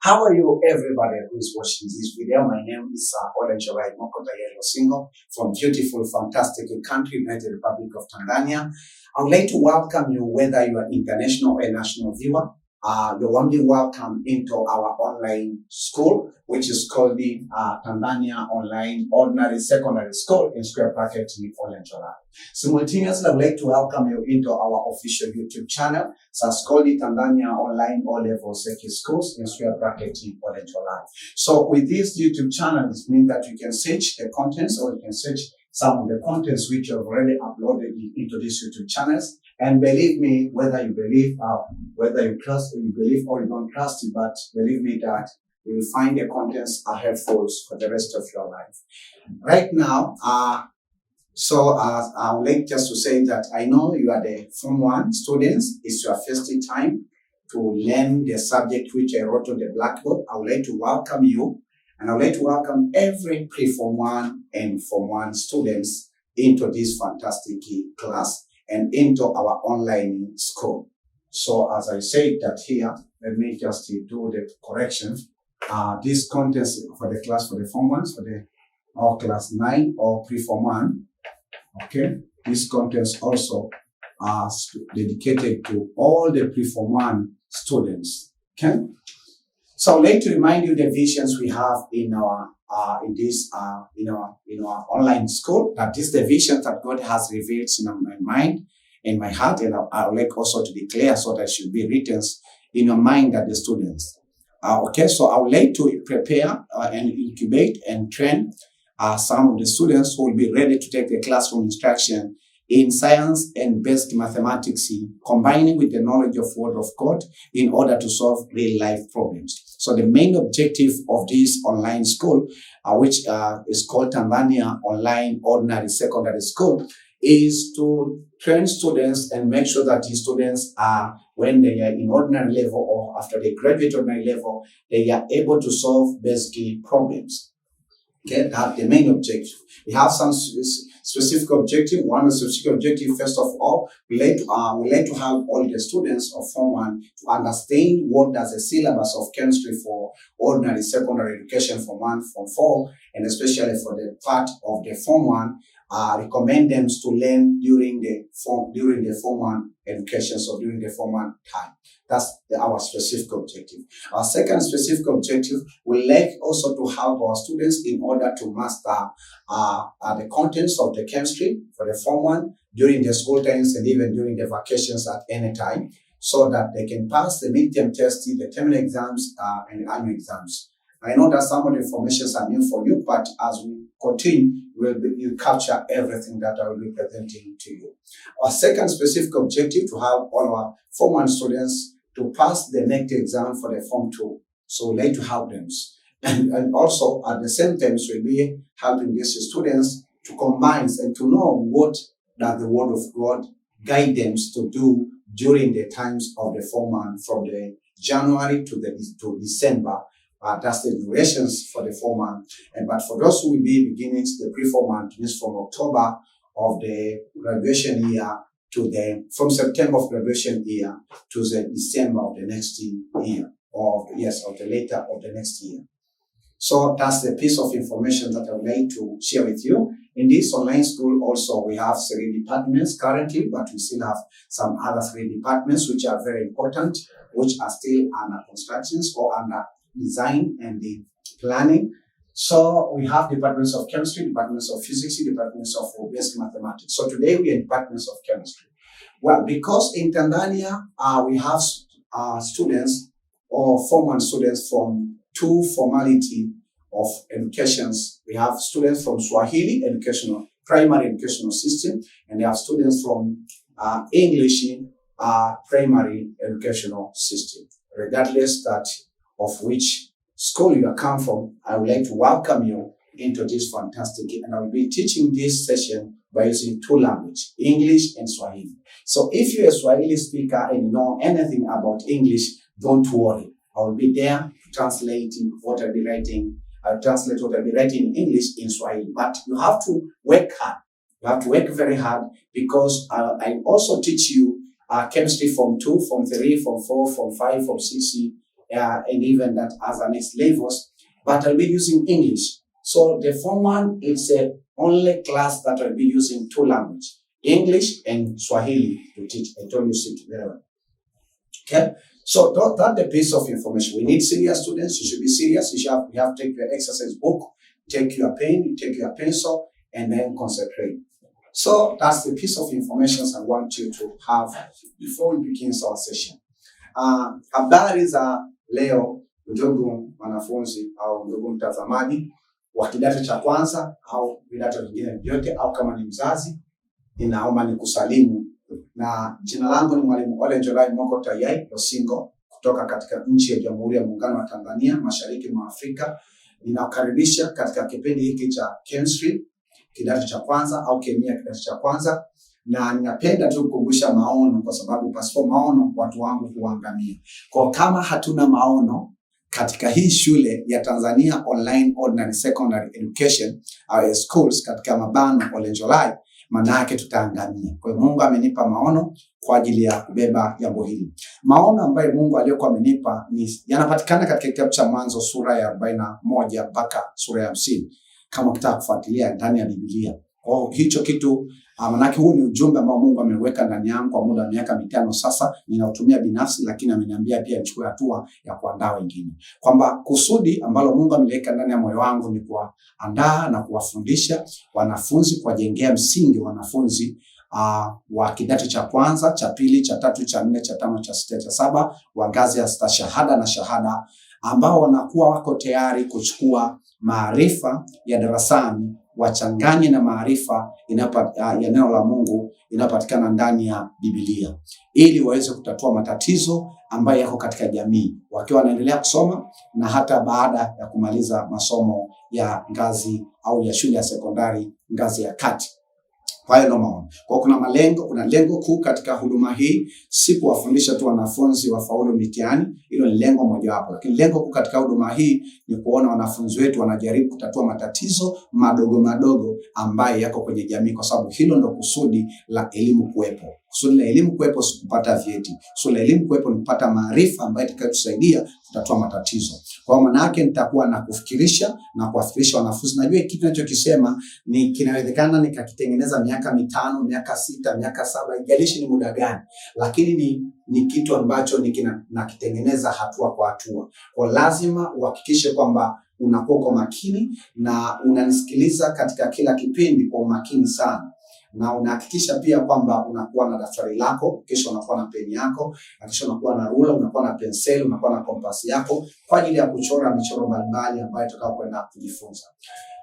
How are you, everybody who is watching this video? My name is Olenjolai&Nekinyi from beautiful, fantastic country, United Republic of Tanzania. I would like to welcome you, whether you are international or national viewer. You're warmly welcome into our online school, which is called the Tanzania Online Ordinary Secondary School in square bracket with Olenjolai. Simultaneously, I would like to welcome you into our official YouTube channel. So it's called the Tanzania Online O-Level Secondary Schools in square bracket with Olenjolai. So with this YouTube channel, it means that you can search the contents, or you can search some of the contents which you have already uploaded into these YouTube channels. And believe me, whether you believe, whether you trust, you believe or you don't trust it, but believe me that you will find the contents are helpful for the rest of your life. Right now, I would like just to say that I know you are the Form 1 students. It's your first time to learn the subject which I wrote on the blackboard. I would like to welcome you, and I would like to welcome every pre-Form 1 and Form 1 students into this fantastic class and into our online school. So as I said that here, let me just do the correction. These contents for the class for the Form 1s, for the class 9 or pre-Form 1, okay, these contents also are dedicated to all the pre-Form 1 students, okay? So I'd like to remind you the visions we have in our online school. That is the vision that God has revealed in my mind, in my heart, and I would like also to declare so that should be written in your mind that the students. Okay, so I would like to prepare and incubate and train some of the students who will be ready to take the classroom instruction in science and basic mathematics, combining with the knowledge of Word of God in order to solve real-life problems. So the main objective of this online school, which is called Tanzania Online Ordinary Secondary School, is to train students and make sure that these students are, when they are in ordinary level or after they graduate ordinary level, they are able to solve basic problems. Okay, that's the main objective. We have some specific objective. One specific objective, first of all, we like to have all the students of Form 1 to understand what does the syllabus of chemistry for ordinary secondary education Form 1, Form 4, and especially for the part of the Form 1, recommend them to learn during the Form 1 education, so during the Form 1 time. That's our specific objective. Our second specific objective, we like also to help our students in order to master the contents of the chemistry for the Form 1 during the school times and even during the vacations at any time, so that they can pass the midterm test, the terminal exams, and annual exams. I know that some of the information are new for you, but as we continue, you'll capture everything that I will be presenting to you. Our second specific objective, to have all our Form 1 students to pass the next exam for the Form 2. So we like to help them. And also at the same time, we'll be helping these students to combine and to know what does the Word of God guide them to do during the times of the Form 1, from the January to December. That's the durations for the Form 1. But for those who will be beginning the pre-Form 1, means from October of the graduation year from September of graduation year to the December of the next year, of the later of the next year. So that's the piece of information that I would like to share with you. In this online school also, we have 3 departments currently, but we still have some other 3 departments which are very important, which are still under constructions or under design and the planning. So we have departments of chemistry, departments of physics, departments of basic mathematics. So today we are in departments of chemistry. Well, because in Tanzania we have students or Form 1 students from 2 formality of educations. We have students from Swahili primary educational system, and they have students from English primary educational system. Regardless of which school you come from, I would like to welcome you into this fantastic, and I will be teaching this session by using 2 languages, English and Swahili. So if you're a Swahili speaker and know anything about English, don't worry. I will be there translating what I'll be writing. I'll translate what I'll be writing in English in Swahili. But you have to work hard. You have to work very hard, because I also teach you chemistry Form 2, Form 3, Form 4, Form 5, Form 6, and even that as a next levels, but I'll be using English. So the Form 1, it's the only class that I'll be using 2 languages, English and Swahili to teach. I told you sit very well. Okay, so that's the piece of information. We need serious students. You should be serious. You have to take your exercise book, take your pen, take your pencil, and then concentrate. So that's the piece of information I want you to have before we begin our session. Habari za leo, ndugu wanafunzi au ndugu mtazamaji wa kidato cha kwanza au vidato vingine vyote, au kama ni mzazi, ninaomba nikusalimu. Na jina langu ni mwalimu Olenjolai&Nekinyi kutoka katika nchi ya Jamhuri ya Muungano wa Tanzania, mashariki mwa Afrika. Ninakukaribisha katika kipindi hiki cha chemistry kidato cha kwanza au kemia kidato cha kwanza, na ninapenda tu kukumbusha maono, kwa sababu pasipo maono watu wangu huangamia. Kwa kama hatuna maono katika hii shule ya Tanzania Online Ordinary Secondary Education au schools katika mabano Olenjolai, maana yake tutaangamia. Kwa hiyo Mungu amenipa maono kwa ajili ya kubeba jambo hili. Maono ambayo Mungu aliyokuwa amenipa yanapatikana katika kitabu cha Mwanzo sura ya 41 mpaka sura ya 50. Kama ukitaka kufuatilia ndani ya Biblia. Kwa hicho kitu, manake huu ni ujumbe ambao Mungu ameweka ndani yangu kwa muda wa miaka 5 sasa. Ninautumia binafsi, lakini ameniambia pia nichukue hatua ya kuandaa wengine. Kwamba kusudi ambalo Mungu ameweka ndani ya moyo wangu ni kuandaa na kuwafundisha wanafunzi, kuwajengea msingi wanafunzi wa kidato cha kwanza, cha pili, cha tatu, cha 4, cha 5, cha 6, cha 7 wa ngazi ya stashahada na shahada, ambao wanakuwa wako tayari kuchukua maarifa ya darasani wachanganye na maarifa ya neno la Mungu inapatikana ndani ya Biblia, ili waweze kutatua matatizo ambayo yako katika jamii wakiwa wanaendelea kusoma na hata baada ya kumaliza masomo ya ngazi au ya shule ya sekondari ngazi ya kati. Kwa hiyo maono. Kwa kuna lengo kuu katika huduma hii, si kuwafundisha tu wanafunzi wafaulu mitihani, hilo ni lengo moja wapo. Lakini lengo kuu katika huduma hii ni kuona wanafunzi wetu wanajaribu kutatua matatizo madogo ambayo yako kwenye jamii, kwa sababu hilo ndio kusudi la elimu kuwepo. Kusudi la elimu kuwepo si kupata vyeti. Kusudi la elimu kuwepo ni kupata maarifa ambayo itakayotusaidia kutatua matatizo. Kwa maana yake nitakuwa na kufikirisha na kuwafikirisha wanafunzi. Najua kitu ninachokisema ni kinawezekana nikakitengeneza miaka 5, miaka 6, miaka 7, haijalishi ni muda gani, lakini ni kitu ambacho nakitengeneza hatua kwa hatua. Kwa lazima uhakikishe kwamba unakuwa kwa makini na unanisikiliza katika kila kipindi kwa umakini sana. Na unahakikisha pia kwamba unakuwa na daftari lako, kisha unakuwa na peni yako, na kisha unakuwa na rula, unakuwa na penseli, unakuwa na kompasi yako kwa ajili ya kuchora michoro mbalimbali ambayo tutakao kwenda kujifunza.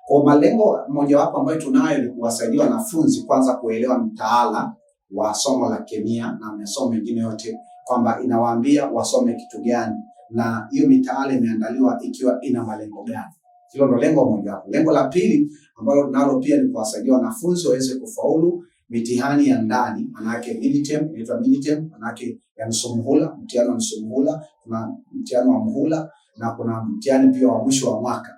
Kwa malengo mojawapo ambayo tunayo ni kuwasaidia wanafunzi kwanza kuelewa mtaala wa somo la kemia na masomo mengine yote, kwamba inawaambia wasome kitu gani na hiyo mitaala imeandaliwa ikiwa ina malengo gani. Hilo ndio lengo moja hapo. Lengo la pili ambalo nalo pia ni kuwasaidia wanafunzi waweze kufaulu mitihani ya ndani, manake midterm, inaitwa midterm, manake ya nusu muhula, mtihani wa nusu muhula, kuna mtihani wa muhula na kuna mtihani pia wa mwisho wa mwaka.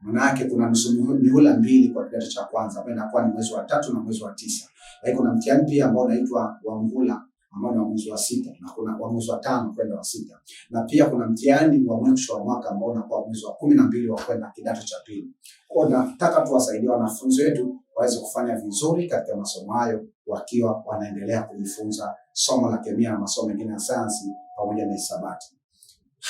Manake kuna nusu mihula 2 kwa kidato cha kwanza, ambayo inakuwa ni mwezi wa 3 na mwezi wa 9. Lakini kuna mtihani pia ambao unaitwa wa muhula ambao ni wa mwezi wa 6 na kuna wa mwezi wa 5 kwenda wa 6. Na pia kuna mtihani wa mwisho wa mwaka ambao unakuwa mwezi wa 12 wa kwenda kidato cha pili. Kwa nataka tuwasaidie wanafunzi wetu waweze kufanya vizuri katika masomo hayo wakiwa wanaendelea kujifunza somo la kemia na masomo mengine ya sayansi pamoja na hisabati.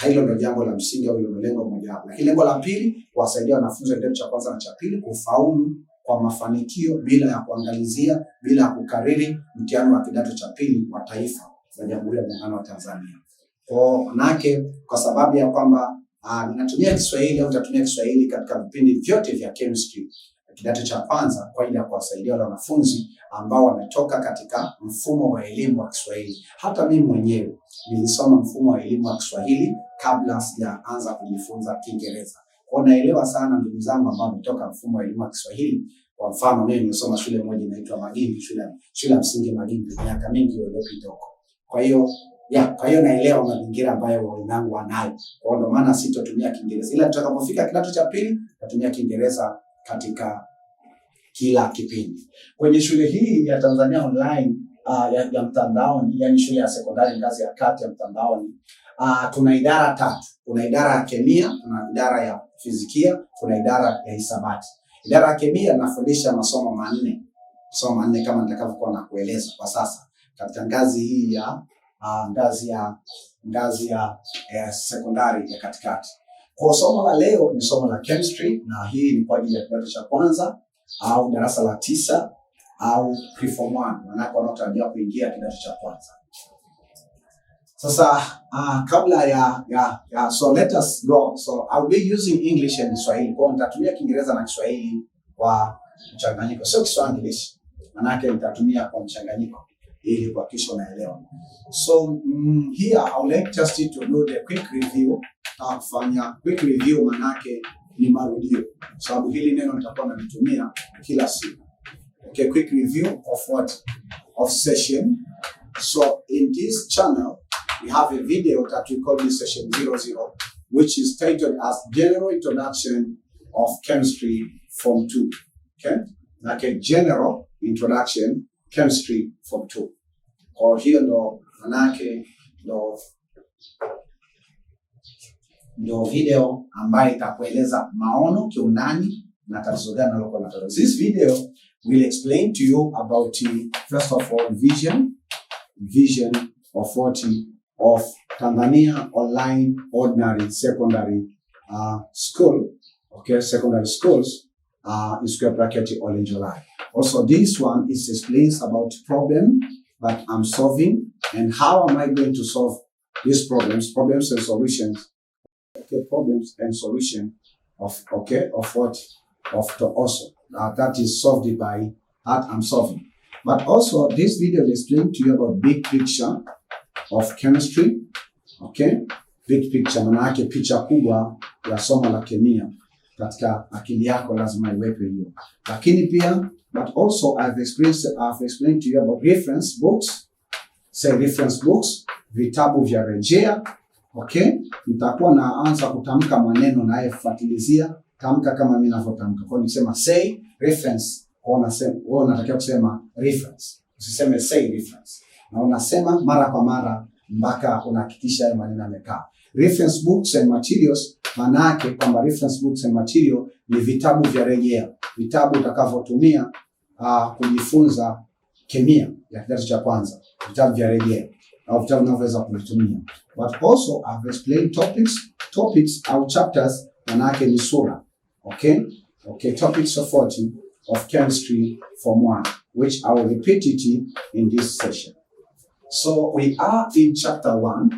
Hilo ndio jambo la msingi au hilo lengo moja hapo. Lakini lengo la pili, kuwasaidia wanafunzi wa kidato cha kwanza na cha pili kufaulu kwa mafanikio bila ya kuangalizia, bila ya kukariri mtihani wa kidato cha pili wa taifa la Jamhuri ya Muungano wa Tanzania. Kwa sababu ya kwamba ninatumia Kiswahili au nitatumia Kiswahili katika vipindi vyote vya chemistry kidato cha kwanza kwa ajili ya kuwasaidia wale wanafunzi ambao wametoka katika mfumo wa elimu wa Kiswahili. Hata mimi mwenyewe nilisoma mfumo wa elimu wa Kiswahili kabla sijaanza kujifunza Kiingereza. Kwa naelewa sana ndugu zangu ambao wametoka mfumo wa elimu wa Kiswahili. Kwa mfano mimi nilisoma shule moja inaitwa Magimbi, shule msingi Magimbi miaka mingi iliyopita huko. Kwa hiyo naelewa mazingira ambayo wenzangu wanayo. Kwa ndio maana sitotumia Kiingereza. Ila tutakapofika kidato cha pili natumia Kiingereza katika kila kipindi. Kwenye shule hii ya Tanzania Online ya mtandaoni, yani shule ya sekondari ngazi ya kati ya mtandaoni, tuna idara tatu. Kuna idara ya kemia, kuna idara ya fizikia, kuna idara ya hisabati. Idara ya kemia inafundisha masomo manne. Masomo manne kama nitakavyokuwa na kueleza kwa sasa katika ngazi hii ya ngazi ya sekondari ya katikati. Kwa somo la leo ni somo la chemistry, na hii ni kwa ajili ya kidato cha kwanza au darasa la 9 au preform 1, maana wanaotarajia kuingia kidato cha kwanza. Sasa kabla ya so let us go. So I'll be using English and Swahili. Kwa nitatumia Kiingereza na Kiswahili kwa mchanganyiko. Sio Kiswahili, maana nitatumia kwa mchanganyiko ili kuhakikisha unaelewa. So here I would like just to do the quick review. Kufanya quick review maana ni marudio, sababu hili neno nitakuwa nalitumia kila siku. Okay, quick review of what? Of session. So in this channel we have a video that we call this session 00, which is titled as General Introduction of Chemistry Form 2. Okay, like a General Introduction Chemistry Form 2. Kwa hiyo ndo manake ndo video ambayo itakueleza maono kiundani na tatizo gani nalokuwa nalo. This video will explain to you about first of all vision of Tanzania Online Ordinary Secondary School. Okay, secondary schools in square bracket Olenjolai. Also, this one is explains about problem that I'm solving and how am I going to solve these problems and solutions. Okay, problems and solution of also that is solved by that I'm solving. But also this video will explain to you about big picture of chemistry. Okay, big picture maana yake picha kubwa ya somo la kemia katika akili yako lazima iwepe hiyo. Lakini pia but also I've explained to you about reference books. Reference books, vitabu vya rejea. Okay, nitakuwa naanza kutamka maneno na yafuatilizia tamka kama mimi ninavyotamka. Kwa nikisema say reference, wewe unatakiwa kusema reference. Usiseme say reference. Na unasema mara kwa mara mpaka unahakikisha hayo maneno yamekaa. Reference books and materials, maana yake kwamba reference books and material ni vitabu vya rejea. Vitabu utakavyotumia kujifunza kemia ya kidato cha kwanza. Vitabu vya rejea au vitabu unavyoweza kuvitumia. But also I've explained topics au chapters, maana yake ni sura. Okay, topics of chemistry form 1, which I will repeat it in this session. So we are in chapter 1.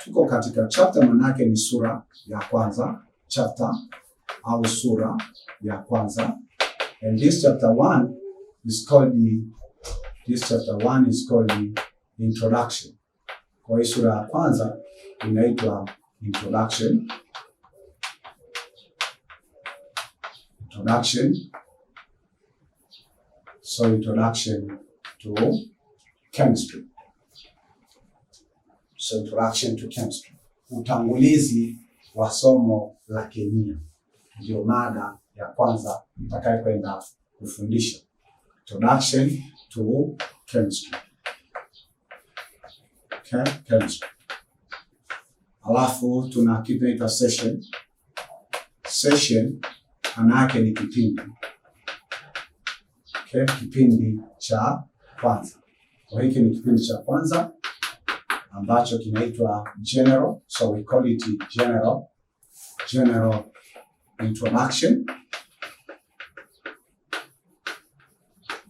Tuko katika chapter, maana yake ni sura ya kwanza, chapter au sura ya kwanza. And this chapter 1 is called the introduction. Kwa hiyo sura ya kwanza inaitwa introduction. So introduction to chemistry. So introduction to chemistry. Utangulizi wa somo la kemia. Ndio mada ya kwanza nitakayokwenda kufundisha. Introduction to chemistry. Okay, chemistry. Alafu tuna kitu inaitwa session. Session maana yake ni kipindi. Okay, kipindi cha kwanza. Kwa hiki ni kipindi cha kwanza ambacho kinaitwa general. So we call it general introduction.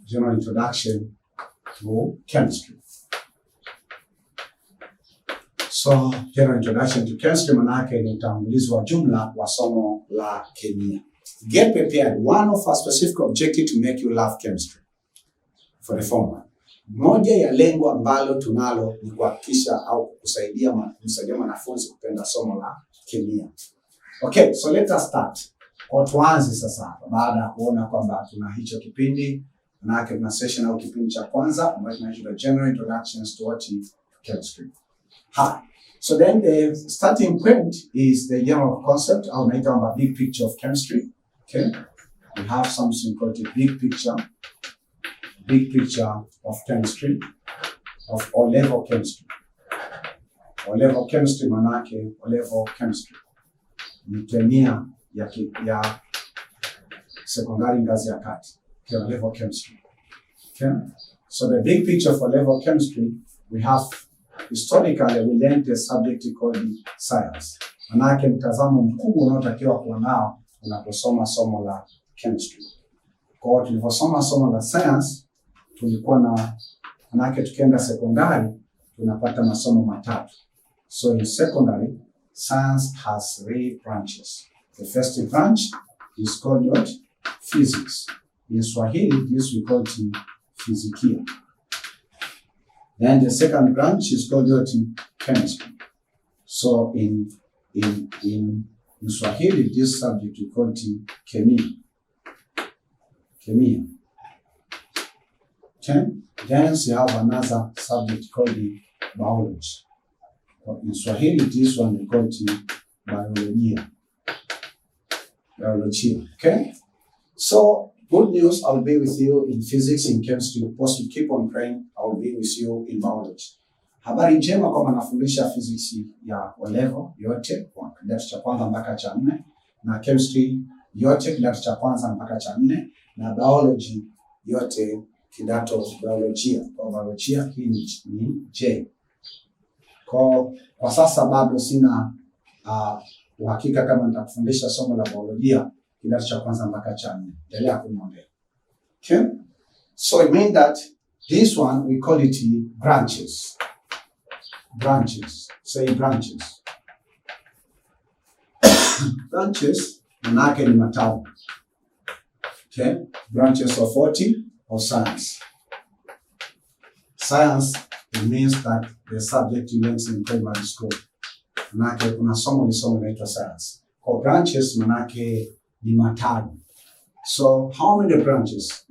General introduction to chemistry. So general introduction to chemistry maana yake ni utangulizi wa jumla wa somo la kemia. Get prepared. One of our specific objectives to make you love chemistry for the form 1. Moja ya lengo ambalo tunalo ni kuhakikisha au kusaidia wanafunzi kupenda somo la kemia. Okay, so let us start. Kwa tuanze sasa baada ya kuona kwamba tuna hicho kipindi, maana yake tuna session au kipindi cha kwanza ambacho tunaitwa general introductions to chemistry. Hi. So then the starting point is the general concept au naita big picture of chemistry. Okay, we have something called a big picture of chemistry, of O-level chemistry. O-level chemistry manake O-level chemistry ni kemia ya sekondari ngazi ya kati. Okay, O-level chemistry. Okay? So the big picture for O-level chemistry, we have historically we learned a subject called science. Manake mtazamo mkubwa unaotakiwa kuwa nao unaposoma somo la chemistry. Kwa hiyo tuliposoma somo la science tulikuwa na manake tukienda sekondari tunapata masomo matatu. So in secondary, science has 3 branches. The first branch is called what? Physics. In Swahili, this we call it Fizikia. Then the second branch is called what? Chemistry. So in Swahili, this subject we call it Kemia. Okay? Then you have another subject called biology. In Swahili, this one we call it biolojia. Okay? So, good news, I'll be with you in physics, in chemistry. Post to keep on praying, I'll be with you in biology. Habari njema kwamba nafundisha physics ya O-level yote kwa kidato cha kwanza mpaka cha 4 na chemistry yote kidato cha kwanza mpaka cha 4 na biology yote kidato biolojia. Kwa biolojia hii ni J. Kwa sasa bado sina uhakika kama nitakufundisha somo la biolojia kidato cha kwanza mpaka cha 4. Endelea kuniombea. Okay? So it means that this one we call it branches. Branches. Say branches. Branches manake ni matawi. Okay? Branches of what? Of science. Science, it means that the subject you learn in primary school. Manake kuna somo inaitwa science. Kwa branches manake ni matawi. So how many branches?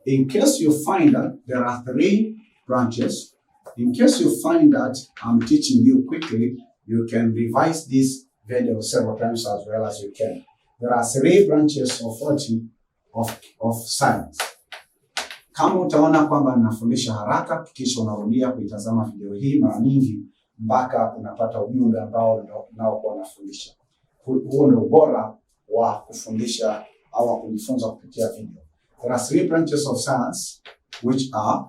In case you find that there are 3 branches, in case you find that I'm teaching you quickly, you can revise this video several times as well as you can. There are 3 branches of science. Kama utaona kwamba ninafundisha haraka, kisha unarudia kuitazama video hii mara nyingi mpaka unapata ujumbe ambao nao kwa nafundisha. Huo ndio ubora wa kufundisha au kujifunza kupitia video. There are 3 branches of science which are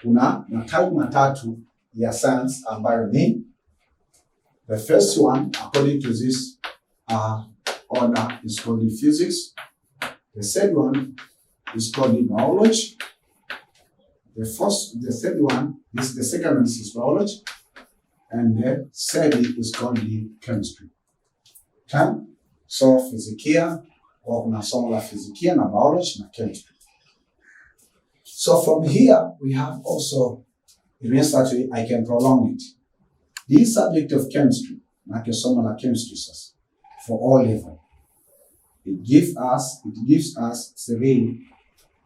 kuna matawi matatu ya science ambayo ni the first one according to this order is called physics. The second one is called biology. The second one is biology, and the third is called chemistry. Okay? So fizikia, kwa kuna somo la fizikia na biology na chemistry. So from here we have also, it means that I can prolong it. This subject of chemistry, like somo la chemistry for all level, it gives us 3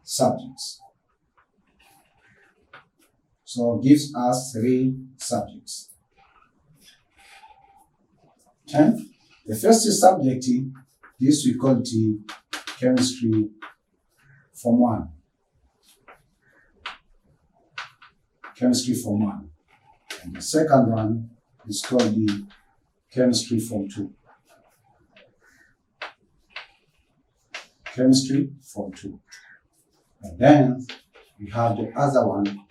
subjects. So it gives us 3 subjects. Okay? The first subject, this we call it chemistry form 1. Chemistry form 1. And the second one is called the chemistry form 2. Chemistry form 2. And then we have the other one,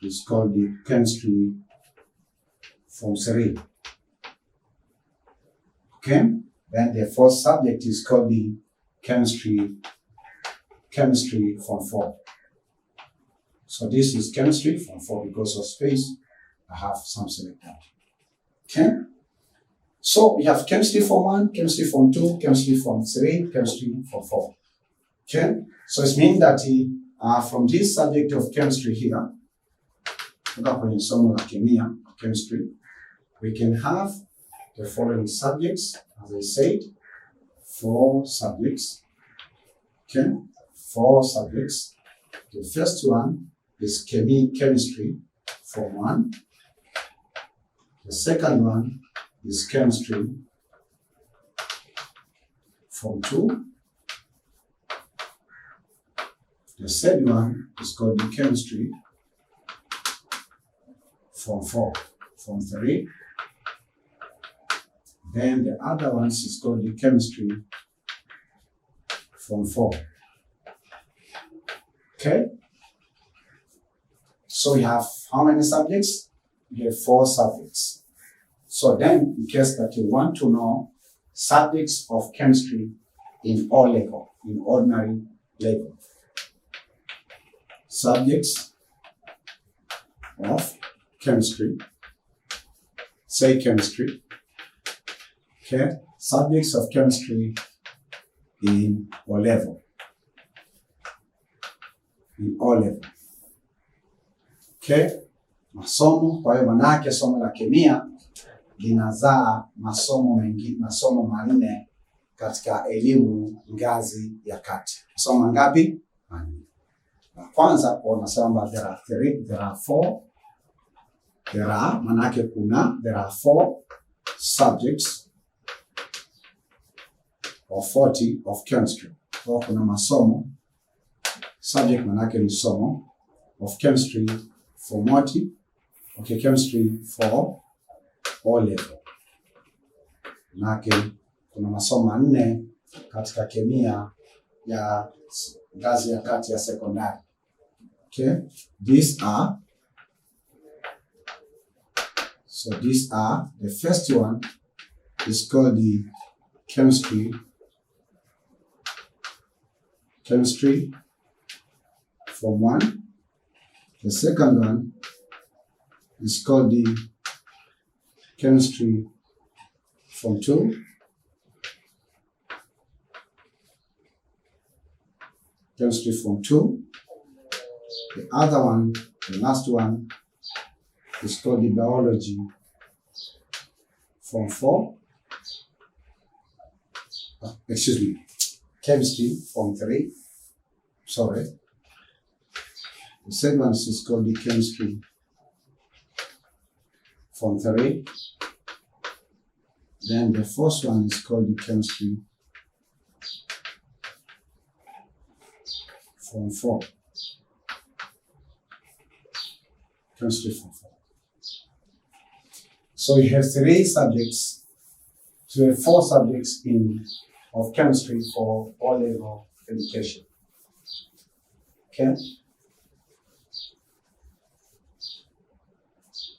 is called the chemistry form 3. Okay? Then the fourth subject is called the chemistry form 4. So this is chemistry form 4 because of space. I have something like that. Okay? So we have chemistry form 1, chemistry form 2, chemistry form 3, chemistry form 4. Okay? So it means that from this subject of chemistry here, kwenye somo la kemia, chemistry, we can have the following subjects, as I said, 4 subjects. Okay? 4 subjects. The first one is chemistry form 1. The second one is chemistry form 2. The third one is called the chemistry Form 4, Form 3. Then the other ones is called the chemistry, Form 4. Okay? So we have how many subjects? We have 4 subjects. So then, in case that you want to know subjects of chemistry in O level, in ordinary level. Subjects of chemistry. Say chemistry. Okay? Subjects of chemistry in O level. In O level. Okay? Masomo, kwa hiyo manake somo la kemia linazaa masomo mengi, masomo manne katika elimu ngazi ya kati. Masomo mangapi? Manne. Na kwanza kwa nasema there are 3, there are 4. There are, manake kuna, there are 4 subjects of 40 of chemistry. Kwa kuna masomo, subject manake ni somo, of chemistry for multi, okay, chemistry for O level. Manake kuna masomo manne katika kemia ya ngazi ya kati ya sekondari. Okay, these are, the first one is called the chemistry Form 1. The second one is called the chemistry Form 2. Chemistry Form 2. The other one, the last one, is called the biology Form 4. Excuse me, chemistry Form 3. Sorry. The second one is called the chemistry Form 3. Then the first one is called the chemistry Form 4. Chemistry Form 4. So you have 3 subjects, so you have 4 subjects of chemistry for O level education. Okay?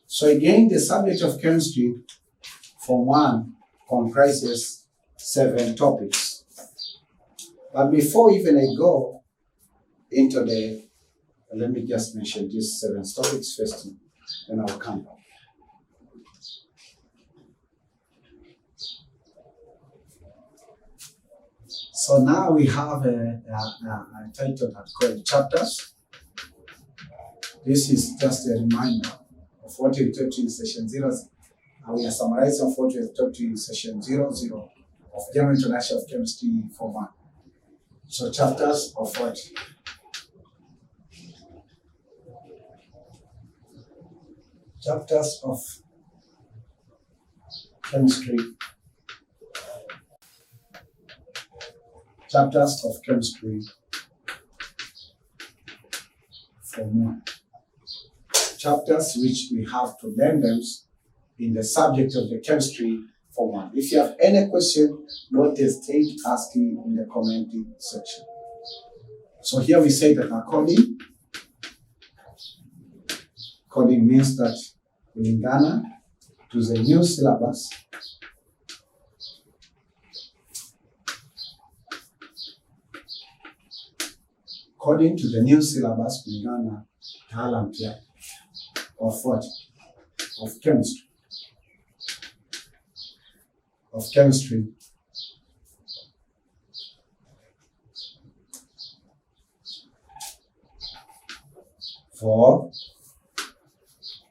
So again, the subject of chemistry Form 1 comprises 7 topics. But before even I go into let me just mention these 7 topics first, then I'll come back. So now we have a title that's called chapters. This is just a reminder of what we taught in session 0. We are summarizing of what we have taught in session 00 of General Introduction of Chemistry Form 1. So chapters of what? Chapters of chemistry. Chapters of chemistry Form 1. Chapters which we have to learn them in the subject of the chemistry Form 1. If you have any question, don't hesitate asking in the commenting section. So here we say that according means that kulingana to the new syllabus, according to the new syllabus, kulingana taala mpya of what? Of chemistry. Of chemistry. For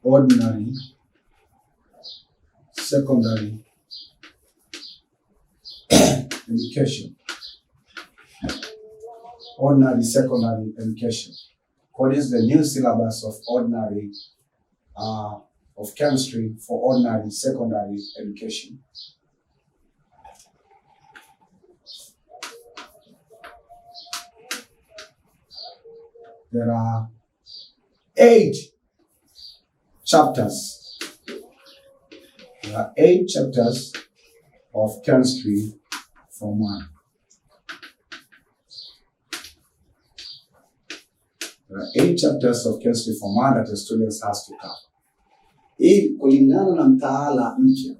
ordinary, secondary education. Ordinary, secondary education. According to the new syllabus of ordinary, of chemistry for ordinary, secondary education. There are 8 chapters. There are 8 chapters of chemistry Form 1. There are 8 chapters of chemistry Form 1 that the students has to cover. Hii kulingana na mtaala mpya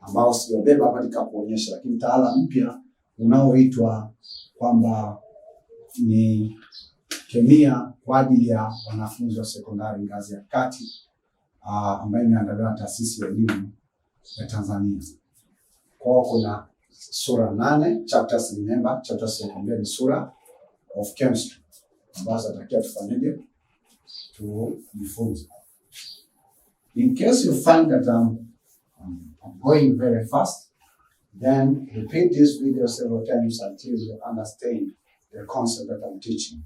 ambao sijabeba hapa nikakuonyesha, lakini mtaala mpya unaoitwa kwamba ni kemia kwa ajili ya wanafunzi wa sekondari ngazi ya kati, ambayo imeandaliwa na taasisi ya elimu ya Tanzania. Kwa kuna sura 8 chapters, remember chapters ni sura of chemistry ambazo atakia tufanyaje tujifunze. In case you find that I'm going very fast, then repeat this video several times until you understand the concept that I'm teaching.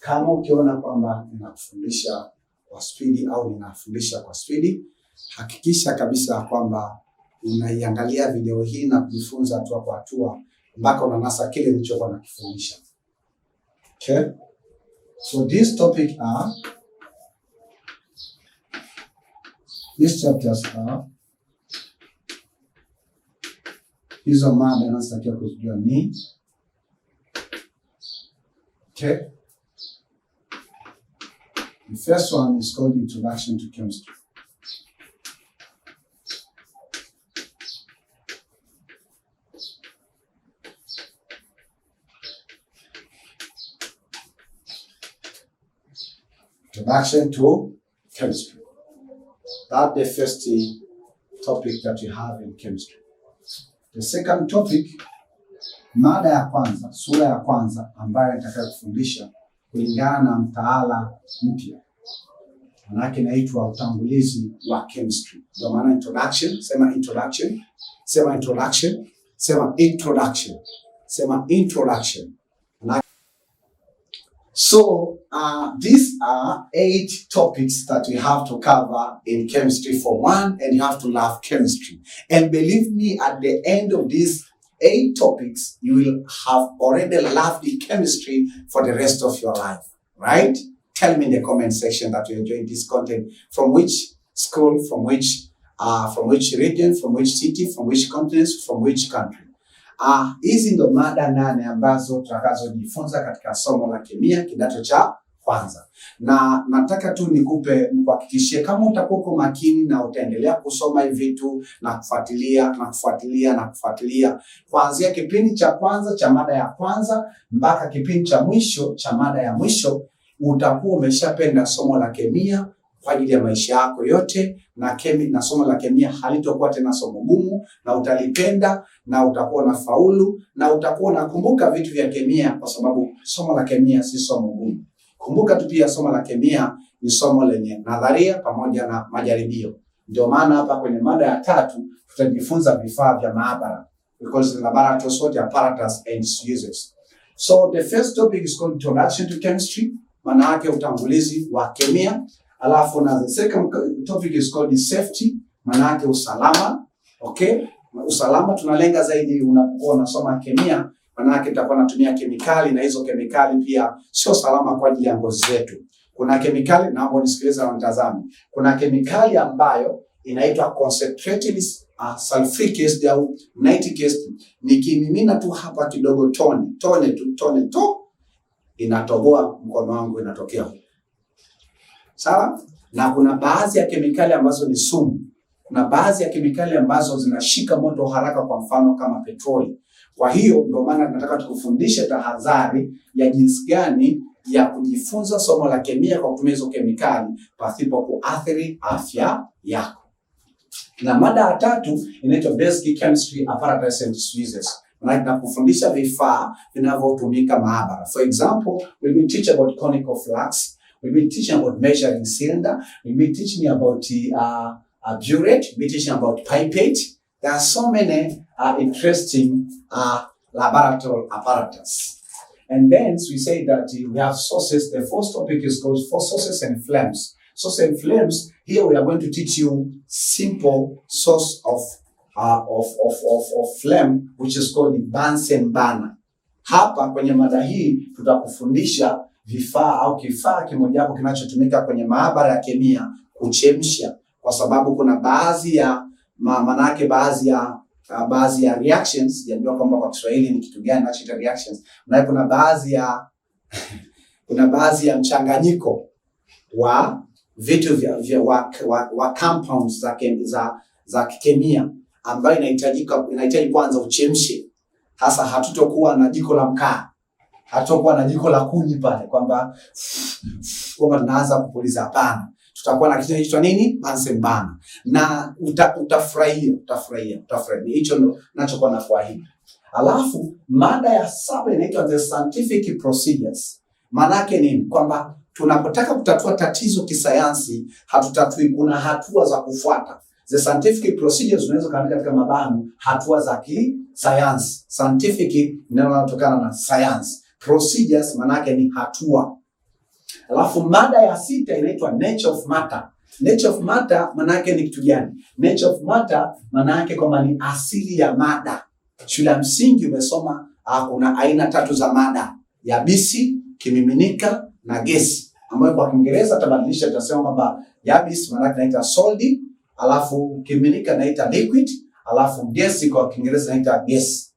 Kama ukiona kwamba ninakufundisha kwa spidi au ninafundisha kwa spidi, hakikisha kabisa kwamba unaiangalia video hii na kujifunza hatua kwa hatua mpaka unanasa kile nilichokuwa nakifundisha. Okay? So these chapters are hizo mada nastakia kujua ni. Okay? The first one is called Introduction to Chemistry. Introduction to Chemistry. That's the first topic that you have in chemistry. The second topic, mada ya kwanza, sura ya kwanza ambayo nitakayo kufundisha kulingana na mtaala mpya. Manake inaitwa utangulizi wa chemistry. Ndio maana introduction, sema introduction, sema introduction, sema introduction, sema introduction. So these are 8 topics that we have to cover in chemistry for 1, and you have to love chemistry. And believe me, at the end of these 8 topics, you will have already loved the chemistry for the rest of your life, right? Tell me in the comment section that you enjoyed this content. From which school, from which region, from which city, from which continent, from which country. Hizi ndo mada 8 ambazo tutakazojifunza katika somo la kemia kidato cha kwanza. Na nataka tu nikuhakikishie kama utakuwa makini na utaendelea kusoma hivi vitu na kufuatilia kuanzia kipindi cha kwanza cha mada ya kwanza mpaka kipindi cha mwisho cha mada ya mwisho, utakuwa umeshapenda somo la kemia kwa ajili ya maisha yako yote, na somo la kemia halitokuwa tena somo gumu, na utalipenda na utakuwa na faulu na utakuwa unakumbuka vitu vya kemia, kwa sababu somo la kemia si somo gumu. Kumbuka tu pia somo la kemia ni somo lenye nadharia pamoja na majaribio. Ndio maana hapa kwenye mada ya 3 tutajifunza vifaa vya maabara, because the laboratory apparatus and its uses. So the first topic is called Introduction to Chemistry, maana yake utangulizi wa kemia. Alafu na the second topic is called safety, maana yake usalama. Okay? Usalama tunalenga zaidi unapokuwa unasoma kemia, maana yake tutakuwa natumia kemikali, na hizo kemikali pia sio salama kwa ajili ya ngozi zetu. Kuna kemikali, naomba nisikilize na mtazame. Kuna kemikali ambayo inaitwa concentrated sulfuric acid au nitric acid. Nikimimina tu hapa kidogo tone tu inatoboa mkono wangu, inatokea. Sawa? Na kuna baadhi ya kemikali ambazo ni sumu. Kuna baadhi ya kemikali ambazo zinashika moto haraka, kwa mfano kama petroli. Kwa hiyo ndio maana tunataka tukufundishe tahadhari ya jinsi gani ya kujifunza somo la kemia kwa kutumia hizo kemikali pasipo kuathiri afya yako. Na mada ya 3 inaitwa Basic Chemistry Apparatus and Uses. Na kufundisha vifaa vinavyotumika maabara. For example, we'll be teaching about conical flask, we'll be teaching about measuring cylinder, we'll be teaching about burette, we'll be teaching about pipette. There are so many interesting laboratory apparatus. And then we say that we have sources. The first topic is called sources and flames. Sources and flames. Here we are going to teach you simple source of flame, which is called the Bunsen burner. Hapa kwenye mada hii tutakufundisha vifaa au kifaa kimoja hapo kinachotumika kwenye maabara ya kemia kuchemsha, kwa sababu kuna baadhi ya manake baadhi ya reactions, sijajua kwamba kwa Kiswahili ni kitu gani nacho reactions, na kuna baadhi ya kuna baadhi ya mchanganyiko wa vitu wa compounds za kikemia ambayo inahitaji kwanza uchemshe. Sasa hatutokuwa na jiko la mkaa, hatutokuwa na jiko la kuni pale kwamba tunaanza kupuliza, hapana. Tutakuwa na kitu kinaitwa nini? Bunsen burner. Na utafurahia. Hicho ndo ninachokuwa nakuahidi. Alafu mada ya 7 inaitwa the scientific procedures. Maana yake nini? Kwamba tunapotaka kutatua tatizo kisayansi, hatutatui, kuna hatua za kufuata. The scientific procedures unaweza kaandika katika mabano, hatua za kisayansi. Scientific inatokana na science. Procedures maana yake ni hatua. Alafu mada ya 6 inaitwa nature of matter. Nature of matter maana yake ni kitu gani? Nature of matter maana yake kwamba ni asili ya mada. Shule ya msingi umesoma kuna aina 3 za mada: yabisi, kimiminika na gesi, ambayo kwa Kiingereza tabadilisha, tutasema kwamba yabisi maana yake inaitwa solid, alafu kimiminika inaitwa liquid, alafu gesi kwa Kiingereza inaitwa gas.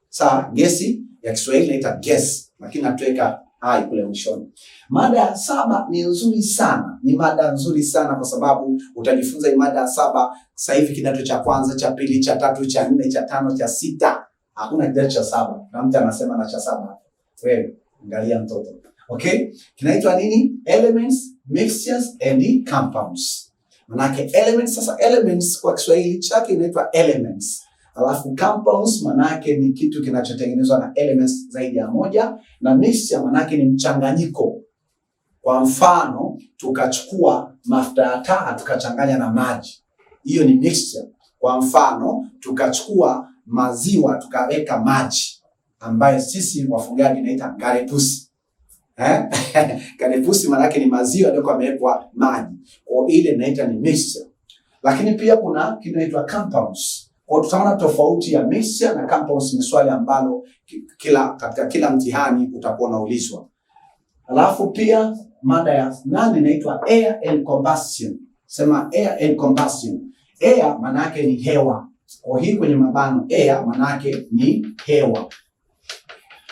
Sawa, gesi ya Kiswahili inaitwa gas, lakini natuweka hai kule mwishoni. Mada ya 7 ni nzuri sana. Ni mada nzuri sana kwa sababu utajifunza mada ya 7 sasa hivi kidato cha kwanza, cha pili, cha tatu, cha 4, cha 5, cha 6. Hakuna kidato cha 7. Na mtu anasema na cha 7. Wewe angalia mtoto. Okay? Kinaitwa nini? Elements, mixtures and compounds. Manake elements, sasa elements kwa Kiswahili chake inaitwa elements. Alafu compounds manake ni kitu kinachotengenezwa na elements zaidi ya moja, na mixture manake ni mchanganyiko. Kwa mfano, tukachukua mafuta ya taa tukachanganya na maji, hiyo ni mixture. Kwa mfano, tukachukua maziwa tukaweka maji, ambayo sisi wafugaji naita garepusi. Garepusi manake ni maziwa ndio yamewekwa maji. Kwa ile naita ni mixture. Lakini pia kuna kinaitwa compounds. Kwa tutaona tofauti ya mixture na compounds. Ni swali ambalo katika kila mtihani utakuwa unaulizwa. Alafu pia mada ya 8 inaitwa air and combustion. Sema air and combustion. Air maana yake ni hewa. Kwa hii kwenye mabano air maana yake ni hewa.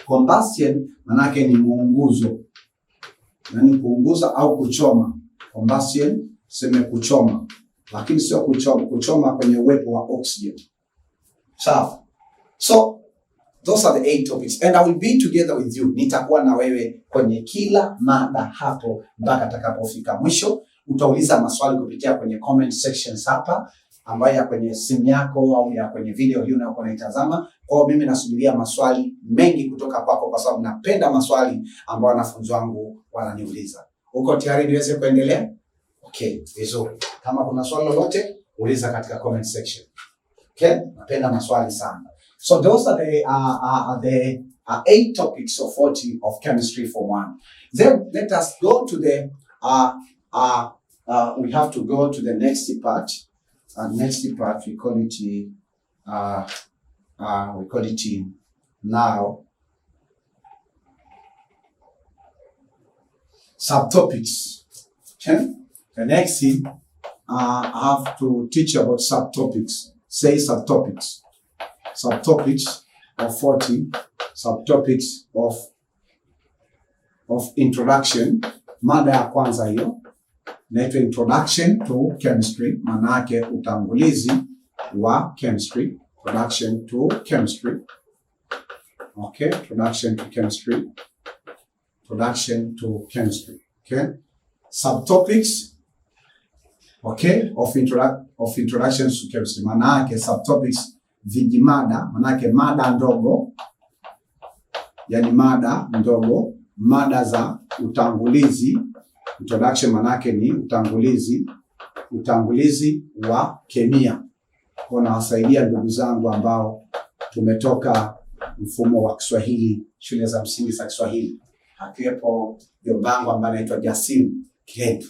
Combustion maana yake ni muunguzo. Yaani kuunguza au kuchoma. Combustion sema kuchoma. Lakini sio kuchoma kwenye uwepo wa oxygen. So those are the 8 topics and I will be together with you. Nitakuwa na wewe kwenye kila mada hapo mpaka atakapofika mwisho. Utauliza maswali kupitia kwenye comment sections hapa, ambayo ya kwenye simu yako au ya kwenye video hii unayokuwa unaitazama. Kwa mimi nasubiria maswali mengi kutoka kwako, kwa sababu napenda maswali ambayo wanafunzi wangu wananiuliza. Uko tayari niweze kuendelea? Okay, vizuri. Kama kuna swali lolote, uliza katika comment section. Okay? Napenda maswali sana. So those are the 8 topics of 40 of chemistry for 1. Then let us go to the we have to go to the next part. Next part we call it now subtopics. Okay? The next thing, I have to teach about subtopics. Say subtopics. Subtopics of 40. Subtopics of introduction. Mada ya kwanza hiyo. Inaitwa introduction to chemistry. Maana yake utangulizi wa chemistry. Introduction to chemistry. Okay, introduction to chemistry. Introduction to chemistry. Okay. Subtopics. Okay, of introduction to chemistry. Maana yake subtopics vijimada, maana yake mada ndogo. Yani mada ndogo, mada za utangulizi. Introduction maana yake ni utangulizi wa kemia. Kwa nawasaidia ndugu zangu ambao tumetoka mfumo wa Kiswahili, shule za msingi za Kiswahili. Akiwepo Yobangu ambaye anaitwa Jasiri Kiletu,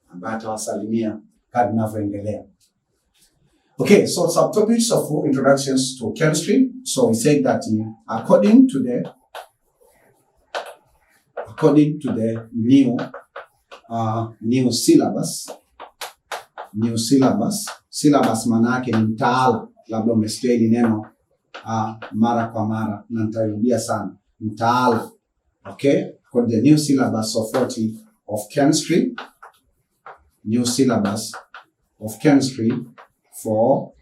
ambaye atawasalimia kadri tunavyoendelea. Okay, so subtopics of introductions to chemistry. So we said that according to the new syllabus, new syllabus. Syllabus maana yake ni mtaala. Labda umesikia hili neno mara kwa mara na nitarudia sana. Mtaala. Okay? For the new syllabus of chemistry. New syllabus of chemistry for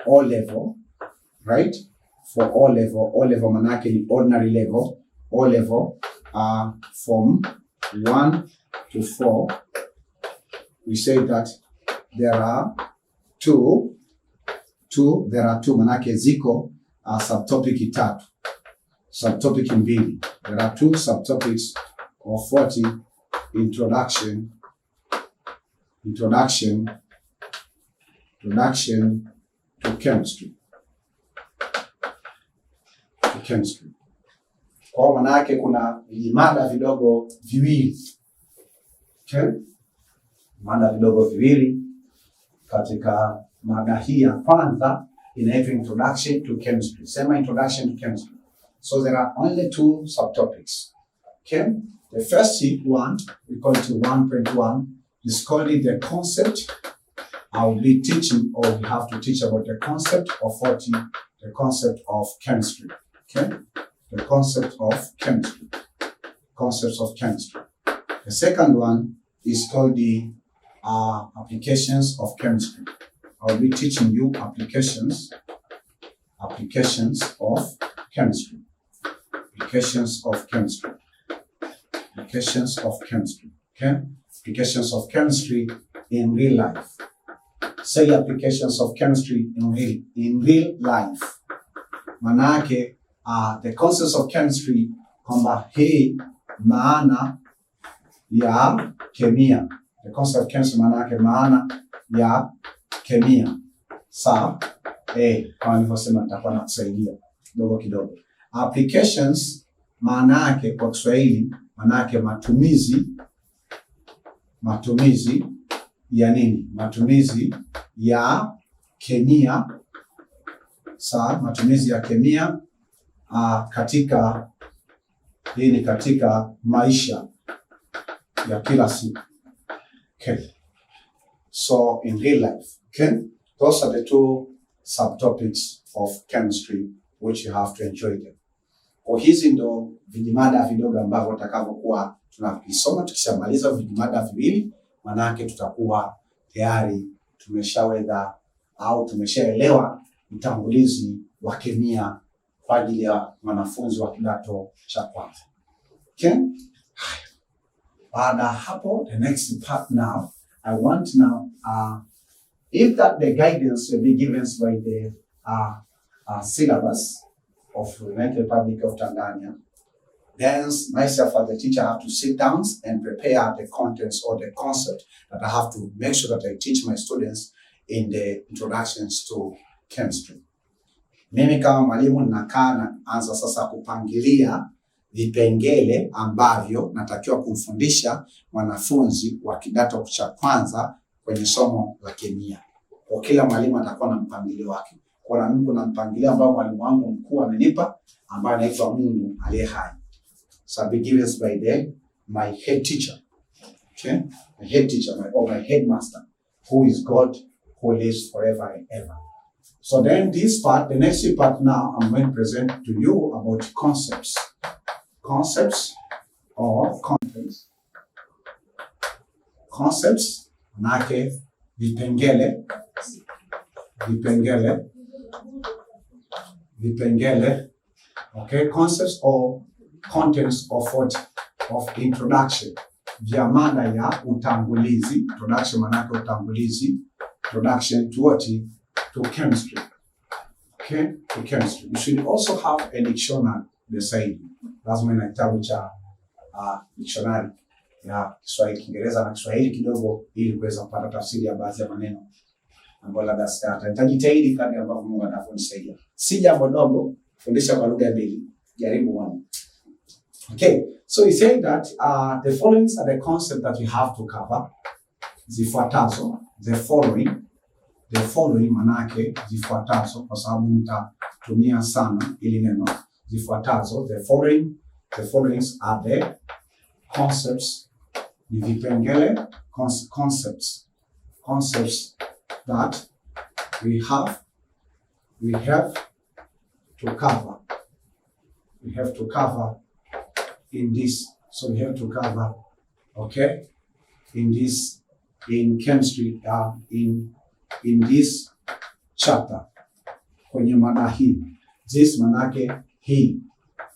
O level, right? For O level manake ni ordinary level. O level from 1 to 4. We say that there are two manake ziko subtopic tatu. Subtopic mbili. There are 2 subtopics of 40 introduction to chemistry. Kwa maana yake kuna vimada vidogo viwili. Okay? Mada vidogo viwili katika mada hii ya kwanza inaitwa introduction to chemistry. Sema introduction to chemistry. So there are only 2 subtopics. Okay? The first one, we call it 1.1, is called it the concept. I will be teaching, or we have to teach about the concept of 40, the concept of chemistry. Okay? The concept of chemistry. Concepts of chemistry. The second one is called the applications of chemistry. I will be teaching you applications of chemistry. Applications of chemistry. Applications of chemistry. Okay? Applications of chemistry in real life. Say applications of chemistry in real life. Manake the concepts of chemistry kwamba hii maana ya kemia. The concept of chemistry manake maana ya kemia. Sawa? Kama nilivyosema nitakuwa nakusaidia kidogo. Applications maana yake kwa Kiswahili maana yake matumizi ya nini? Matumizi ya kemia. Sawa? Matumizi ya kemia katika maisha ya kila siku. Okay. So in real life, okay? Those are the 2 subtopics of chemistry which you have to enjoy them. Kwa hizi ndo vijimada vidogo ambavyo utakavyokuwa tunavisoma. Tukishamaliza vijimada viwili, manake tutakuwa tayari tumeshaweza au tumeshaelewa utangulizi wa kemia kwa ajili ya wanafunzi wa kidato cha kwanza. Okay? Baada hapo, the next part now, I want now, if that the guidance will be given by the syllabus of the United Republic of Tanzania, then myself as the teacher have to sit down and prepare the contents or the concept that I have to make sure that I teach my students in the introductions to chemistry. Mimi kama mwalimu ninakaa na anza sasa kupangilia vipengele ambavyo natakiwa kumfundisha mwanafunzi wa kidato cha kwanza kwenye somo la kemia. Kwa kila mwalimu atakuwa na mpangilio wake. Kwa mimi kuna mpangilio ambao mwalimu wangu mkuu amenipa ambaye anaitwa Mungu aliye hai. So be given by my head teacher. Okay? My head teacher, my headmaster, who is God, who lives forever and ever. So then this part, the next part now, I'm going to present to you about concepts. Concepts or contents. Concepts, manake vipengele. Okay, concepts or contents of introduction. Vya mada ya utangulizi. Introduction manake utangulizi. Introduction to what? To chemistry. Okay, to chemistry. You should also have a dictionary beside you. Lazima ina kitabu cha dictionary ya Kiswahili, Kiingereza na Kiswahili kidogo ili kuweza kupata tafsiri ya baadhi ya maneno ambayo labda sitata. Nitajitahidi kadri ambavyo Mungu atanisaidia. Si jambo dogo fundisha kwa lugha mbili. Jaribu one. Okay, so he said that the following are the concepts that we have to cover. Zifuatazo, the following manake zifuatazo kwa sababu nitatumia sana ili neno. Zifuatazo, the followings are the concepts, ni vipengele, concepts concepts that we have to cover. We have to cover in this. So we have to cover, okay, in chemistry, in this chapter. Kwenye mada hii. This manake hii.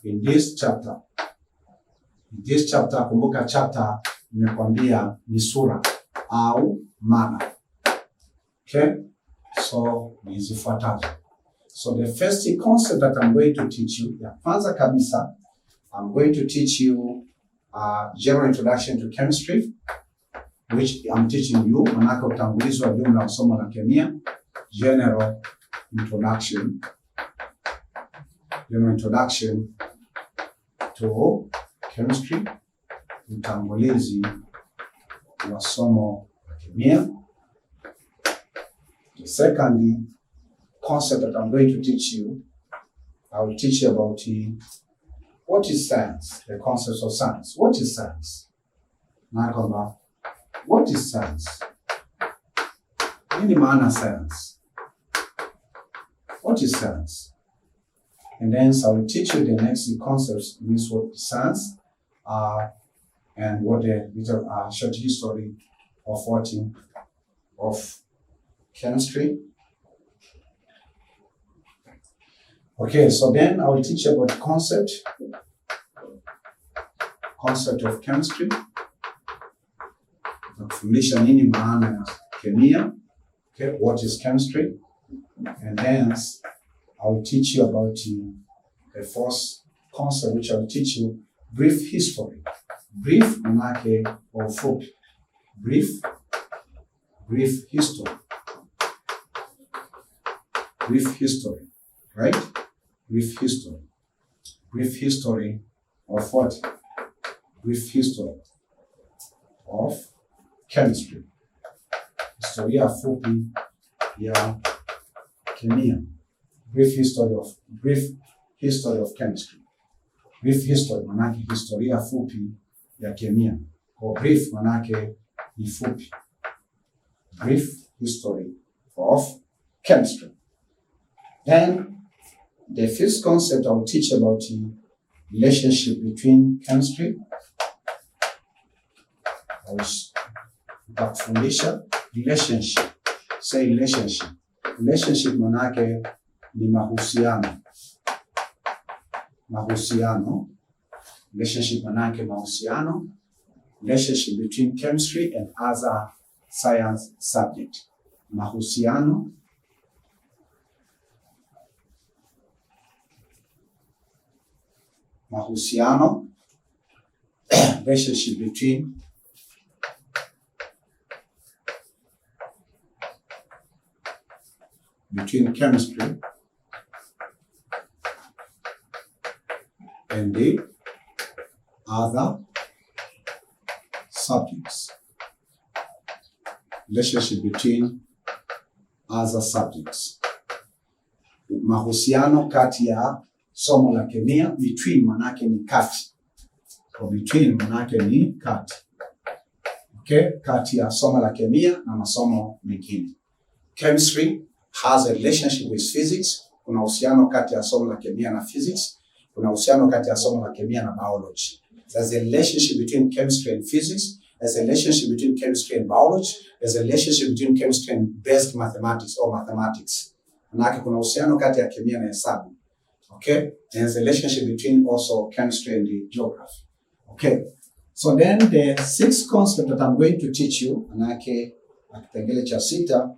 In this chapter. In this chapter, kumbuka chapter nimekwambia ni sura au mada. Okay? So nizifuatazo. So the first concept that I'm going to teach you, ya kwanza kabisa, I'm going to teach you general introduction to chemistry, which I'm teaching you, manake utangulizi wa jumla wa somo la kemia, general introduction to chemistry, utangulizi wa somo la kemia. The second concept that I'm going to teach you, I will teach you about what is science, the concepts of science. What is science? Nakamba, what is science? Nini maana science? What is science? And then so I will teach you the next concepts, means what is science, and what the little short history of chemistry. Okay, so then I will teach you about concept of chemistry. Kufundisha nini maana ya kemia. Okay, what is chemistry? And then I will teach you about the first concept, which I will teach you brief history. Brief manake kwa ufupi. Brief history. Brief history, right? Brief history. Brief history of what? Brief history of chemistry. Historia fupi ya kemia. Brief history of chemistry. Brief history manake historia fupi ya kemia. Or brief manake ni fupi. Brief history of chemistry. Then the first concept I will teach about the relationship between chemistry. I will kufundisha relationship. Say relationship. Relationship manake ni mahusiano. Mahusiano. Relationship manake mahusiano. Relationship between chemistry and other science subject. Mahusiano. Mahusiano. Relationship between chemistry and the other subjects. Relationship between other subjects. Mahusiano kati ya somo la kemia. Between manake ni kati. Or between manake ni kati. Okay? Kati ya somo la kemia na masomo mengine. Chemistry has a relationship with physics. Kuna uhusiano kati ya somo la kemia na physics. Kuna uhusiano kati ya somo la kemia na biology. There's a relationship between chemistry and physics. There's a relationship between chemistry and biology. There's a relationship between chemistry and basic mathematics or mathematics. Manake kuna uhusiano kati ya kemia na hesabu. Okay? And there's a relationship between also chemistry and the geography. Okay? So then the sixth concept that I'm going to teach you, manake kipengele cha sita,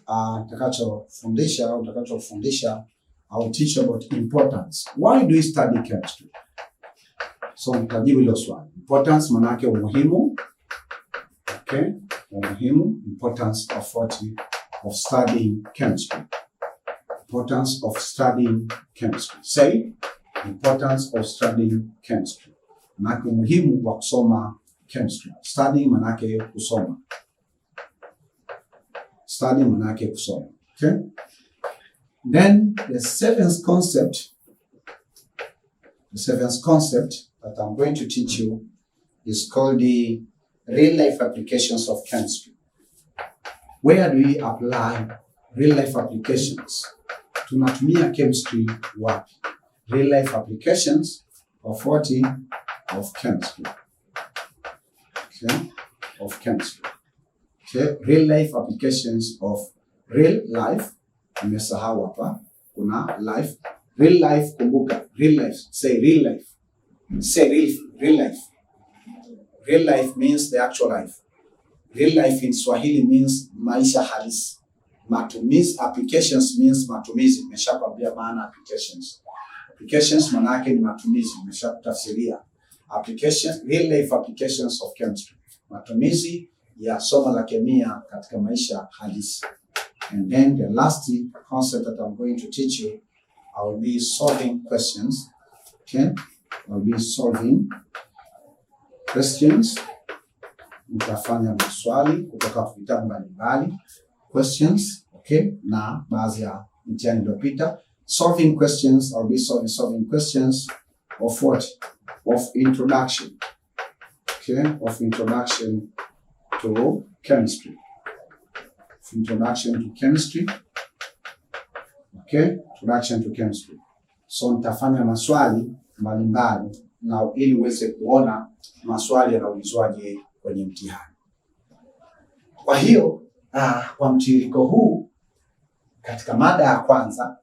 utakachofundisha, I will teach you about importance. Why do we study chemistry? So nitajibu hilo swali. Importance manake umuhimu. Okay? Umuhimu. Importance of of studying chemistry. Importance of studying chemistry. Say, importance of studying chemistry. Manake umuhimu wa kusoma chemistry. Studying manake kusoma. Study manake kusoma. Okay? Then the seventh concept that I'm going to teach you is called the real life applications of chemistry. Where do we apply real life applications? Tunatumia chemistry wapi? Real life applications of what? Of chemistry. Okay? Of chemistry. Okay? Real life applications of real life. Nimesahau hapa. Kuna life. Real life, kumbuka. Real life. Say real life. Say real life. Real life means the actual life. Real life in Swahili means maisha halisi. Matumizi, applications means matumizi. Nimeshakwambia maana applications. Applications maana yake ni matumizi. Nimeshakutafsiria. Applications, real life applications of chemistry. Matumizi ya somo la kemia katika maisha halisi. And then the last concept that I'm going to teach you, I will be solving questions. Okay? I'll be solving questions. Nitafanya maswali kutoka vitabu mbalimbali. Questions, okay? Na baadhi ya mtihani iliyopita. Solving questions, I'll be solving questions of what? Of introduction. Okay? Of introduction to chemistry. Of introduction to chemistry. Okay? Introduction to chemistry. So nitafanya maswali mbalimbali na ili uweze kuona maswali yanaulizwaje kwenye mtihani. Kwa hiyo kwa mtiririko huu katika mada ya kwanza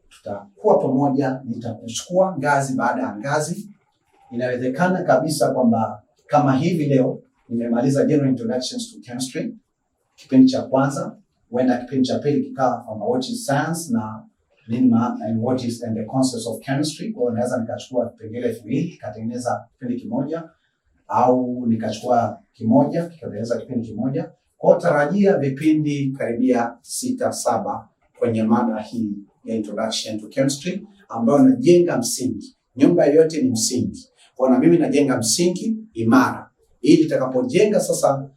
tutakuwa pamoja, nitakuchukua ngazi baada ya ngazi. Inawezekana kabisa kwamba kama hivi leo nimemaliza general introductions to chemistry kipindi cha kwanza, huenda kipindi cha pili kikawa kwamba what is science na nini and what is and the concepts of chemistry. Kwa hiyo naweza nikachukua vipengele viwili nikatengeneza kipindi kimoja, au nikachukua kimoja kikatengeneza kipindi kimoja. Kwa tarajia vipindi karibia 6-7 kwenye mada hii ya introduction to chemistry, ambayo najenga msingi. Nyumba yote ni msingi. Kwa na mimi najenga msingi imara ili takapojenga sasa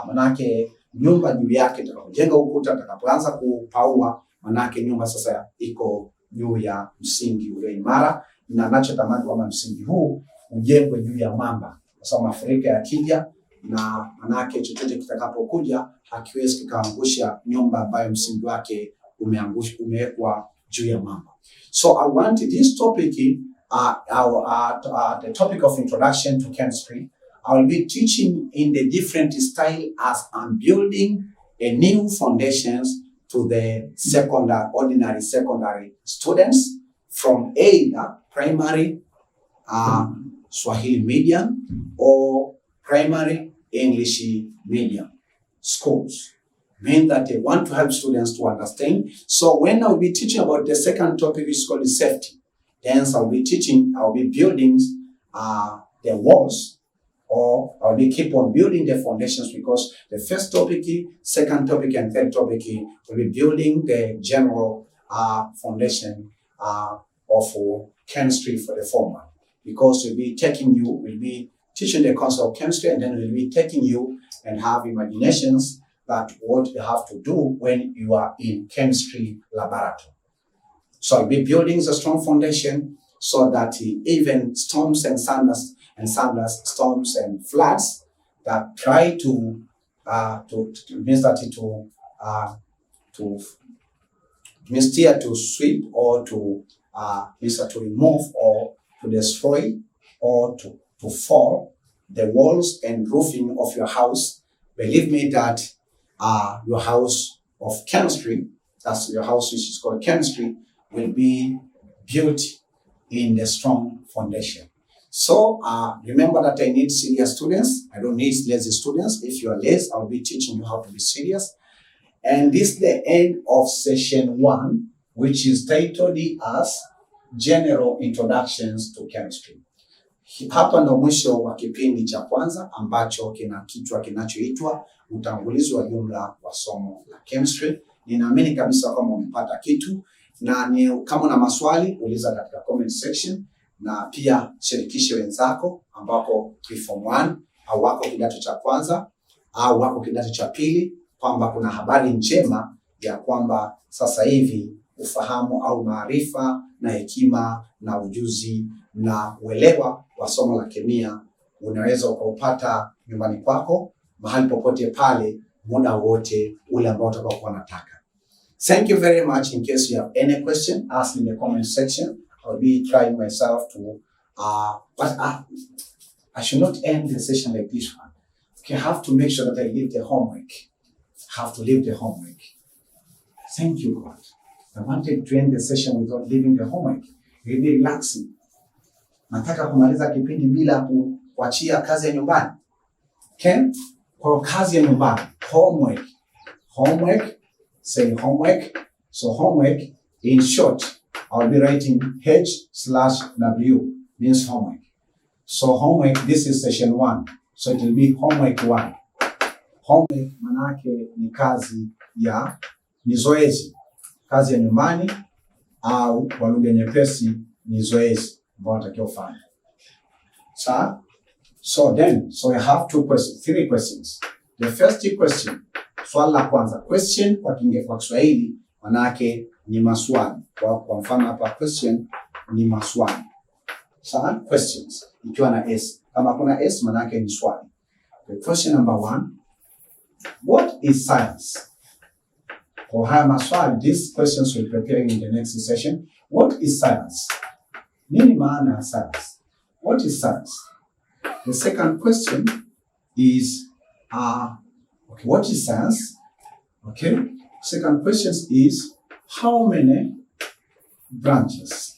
manake nyumba juu yake, takapojenga ukuta, takapoanza kupaua, manake nyumba sasa iko juu ya msingi ule imara. Na ninachotamani kwamba msingi huu ujengwe juu ya mwamba. Kwa sababu mafuriko yakija na manake chochote kitakapokuja hakiwezi kikaangusha nyumba ambayo msingi wake umewekwa juu ya mwamba. So I want this topic, the topic of introduction to chemistry. I will be teaching in the different style as I'm building a new foundations to the ordinary secondary students from either primary Swahili medium or primary English medium schools. Mean that they want to help students to understand. So when I'll be teaching about the second topic, which is called safety, then I'll be building the walls, or I'll be keep on building the foundations, because the first topic, second topic, and third topic will be building the general foundation of chemistry for the former. Because we'll be teaching the concept of chemistry, and then we'll be taking you and have imaginations that what you have to do when you are in chemistry laboratory. So I'll be building a strong foundation so that even storms and storms and floods that try to sweep or to remove or to destroy or to fall the walls and roofing of your house. Believe me that your house of chemistry, that's your house which is called chemistry, will be built in the strong foundation. So remember that I need serious students. I don't need lazy students. If you are lazy, I'll be teaching you how to be serious. And this is the end of session 1, which is titled as General Introductions to Chemistry. Hapa ndo mwisho wa kipindi cha kwanza ambacho kina kichwa kinachoitwa utangulizi wa jumla wa somo la chemistry. Ninaamini kabisa kama umepata kitu, na kama una maswali uliza katika comment section, na pia shirikisha wenzako ambako form 1 au wako kidato cha kwanza au wako kidato cha pili, kwamba kuna habari njema ya kwamba sasa hivi ufahamu au maarifa na hekima na ujuzi na uelewa wa somo la kemia unaweza ukaupata nyumbani kwako, mahali popote pale muda wote ule ambao utakaokuwa nataka. Thank you very much. In case you have any question, ask in the comment section. I'll be trying myself to, but I should not end the session like this one. Okay, I have to make sure that I leave the homework. I have to leave the homework. Thank you, God. I wanted to end the session without leaving the homework. Really relaxing. Nataka kumaliza kipindi bila kuachia kazi ya nyumbani. Okay? Kwa kazi ya nyumbani, homework. Homework, say homework. So homework, in short, I'll be writing H/W, means homework. So homework, this is session 1. So it will be homework 1. Homework manake ni kazi ya, ni zoezi. Kazi ya nyumbani au kwa lugha nyepesi ni zoezi ambao unatakiwa ufanye. So I have 3 questions. The first question, swali la kwanza. Question kwa Kiswahili manake ni maswali. Kwa mfano hapa question ni maswali. Questions ikiwa na S. Kama kuna S manake ni swali. The question number 1, what is science? For haya maswali, these questions we're preparing in the next session. What is science? Nini maana ya science? What is science? The second question is, okay, what is science? Okay. Second question is, how many branches?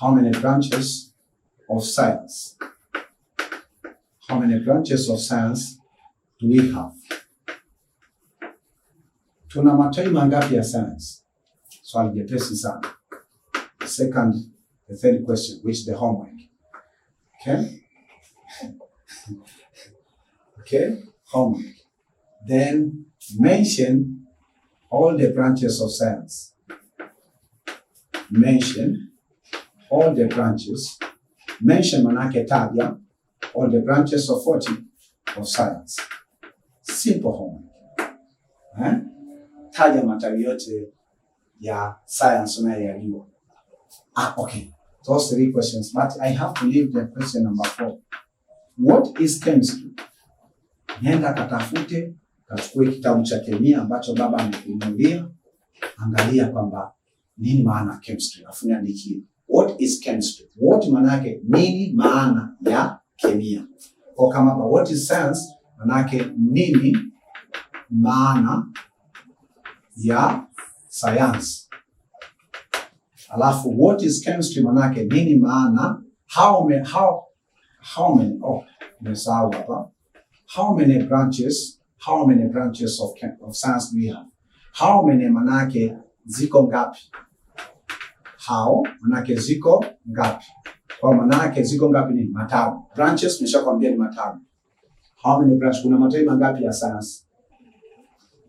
How many branches of science? How many branches of science do we have? Tuna matawi mangapi ya science? Swali jepesi sana. The third question, which is the homework. Okay? Okay, homework. Then mention all the branches of science. Mention all the branches. Mention manake taja all the branches of 40 of science. Simple homework. Taja matawi yote ya science unayoyajua. Okay. Those 3 questions, but I have to leave the question number 4. What is chemistry? Nenda katafute, kachukue kitabu cha kemia ambacho baba amekununulia. Angalia kwamba nini maana chemistry. Afu niandikie. What is chemistry? What maana yake nini maana ya kemia? Kwa kama hapa what is science maana yake nini maana ya science. Alafu what is chemistry manake nini maana, how many branches of science do we have? How many manake ziko ngapi? How manake ziko ngapi? Kwa manake ziko ngapi ni matawi. Branches nimeshakwambia ni matawi. How many branches? Kuna matawi mangapi ya science?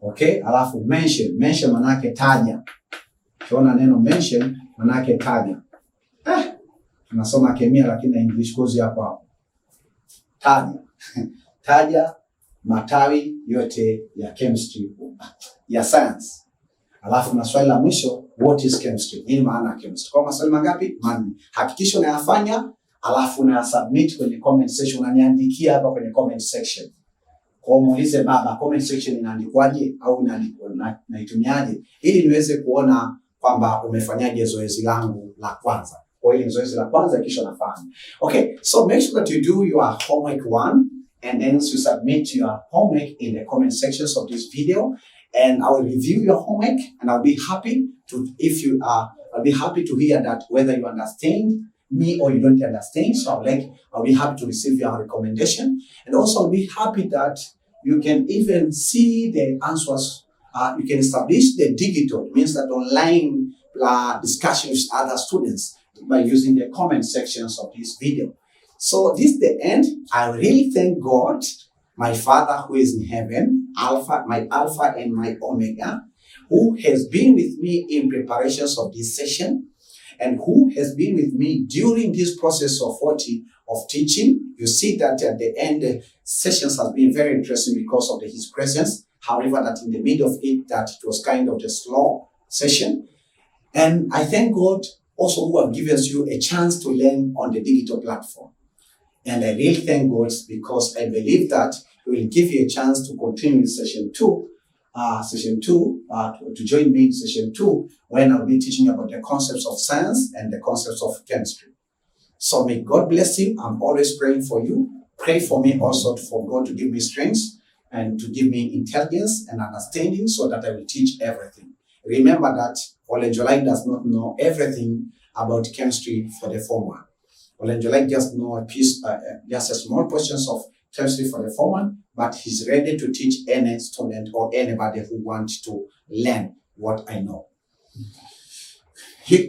Okay, alafu mention manake taja. Ukiona neno mention manake taja. Tunasoma kemia lakini na English course hapo. Taja. Taja matawi yote ya chemistry, ya science. Alafu na swali la mwisho, what is chemistry? Nini maana ya chemistry? Kwa maswali mangapi? 4. Hakikisha unayafanya, alafu unayasubmit kwenye comment section, unaniandikia hapa kwenye comment section. Kwa muulize baba, comment section inaandikwaje au naitumiaje ili niweze kuona kwamba umefanyaje zoezi langu la kwanza. Kwa hiyo zoezi la kwanza kisha nafanya. Okay, so make sure that you do your homework 1 and then you submit your homework in the comment sections of this video, and I will review your homework and I'll be happy to hear that whether you understand me or you don't understand. So I'll be happy to receive your recommendation, and also I'll be happy that you can even see the answers. You can establish the digital, means that online discussion with other students by using the comment sections of this video. So this is the end. I really thank God, my Father who is in heaven, my Alpha and my Omega, who has been with me in preparations of this session and who has been with me during this process of 40 of teaching. You see that at the end, the sessions have been very interesting because of his presence. However, that in the middle of it, that it was kind of a slow session. And I thank God also who have given you a chance to learn on the digital platform. And I really thank God because I believe that we will give you a chance to continue with session 2. To join me in session 2, when I'll be teaching about the concepts of science and the concepts of chemistry. So may God bless you. I'm always praying for you. Pray for me also for God to give me strength and to give me intelligence and understanding so that I will teach everything. Remember that Olenjolai does not know everything about chemistry for the Form 1. Olenjolai just know just a small portions of chemistry for the Form 1, but he's ready to teach any student or anybody who wants to learn what I know.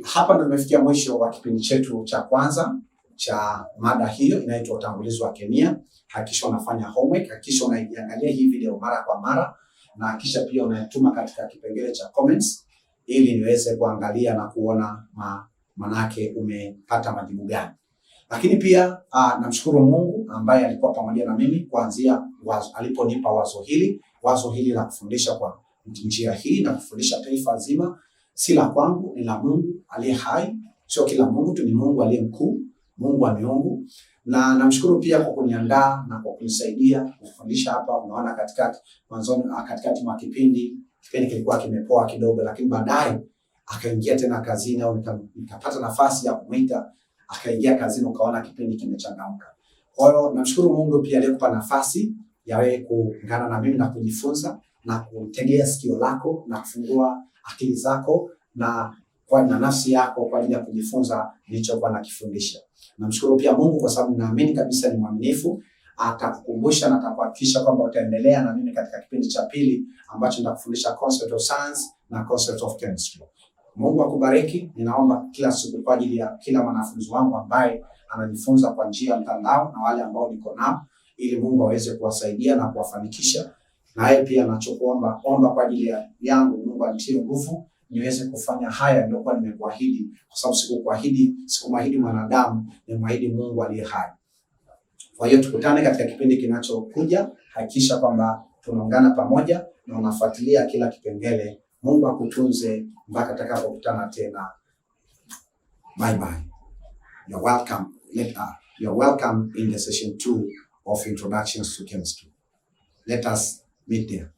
Hapa ndo tumefikia mwisho wa kipindi chetu cha kwanza cha mada hiyo inaitwa utangulizi wa kemia. Hakikisha unafanya homework, hakikisha unaiangalia hii video mara kwa mara, na hakikisha pia unatuma katika kipengele cha comments ili niweze kuangalia na kuona manake umepata majibu gani. Lakini pia namshukuru Mungu ambaye alikuwa pamoja na mimi kuanzia aliponipa wazo hili la kufundisha kwa njia hii na kufundisha taifa zima. Si la kwangu, ni la Mungu aliye hai. Sio kila Mungu tu, ni Mungu aliye mkuu, Mungu wa miungu. Na namshukuru pia kwa kuniandaa na kwa kunisaidia kufundisha hapa. Unaona katikati mwa kipindi kilikuwa kimepoa kidogo, lakini baadaye akaingia tena kazini, au nikapata nafasi ya kumuita akaingia kazini, ukaona kipindi kimechangamka. Kwa hiyo namshukuru Mungu pia aliyekupa nafasi ya wewe kuungana na mimi na kujifunza na kutegea sikio lako na kufungua akili zako na nafsi yako kwa ajili ya kujifunza nilichokuwa nakifundisha. Namshukuru pia Mungu kwa sababu naamini kabisa ni mwaminifu, atakukumbusha na atakuhakikisha kwamba utaendelea na mimi katika kipindi cha pili ambacho nitakufundisha concept of science na concept of chemistry. Mungu akubariki. Ninaomba kila siku kwa ajili ya kila mwanafunzi wangu ambaye anajifunza kwa njia ya mtandao na wale ambao niko nao, ili Mungu aweze kuwasaidia na kuwafanikisha. Na yeye pia anachokuomba kwa ajili yangu, Mungu anitie nguvu niweze kufanya haya ndio kwa nimekuahidi, kwa sababu sikumwahidi mwanadamu, nimwahidi Mungu aliye hai. Kwa hiyo tukutane katika kipindi kinachokuja. Hakikisha kwamba tunaungana pamoja na unafuatilia kila kipengele. Mungu akutunze mpaka tutakapokutana tena. Bye bye. You're welcome in the session 2 of Introductions to Chemistry. Let us meet there.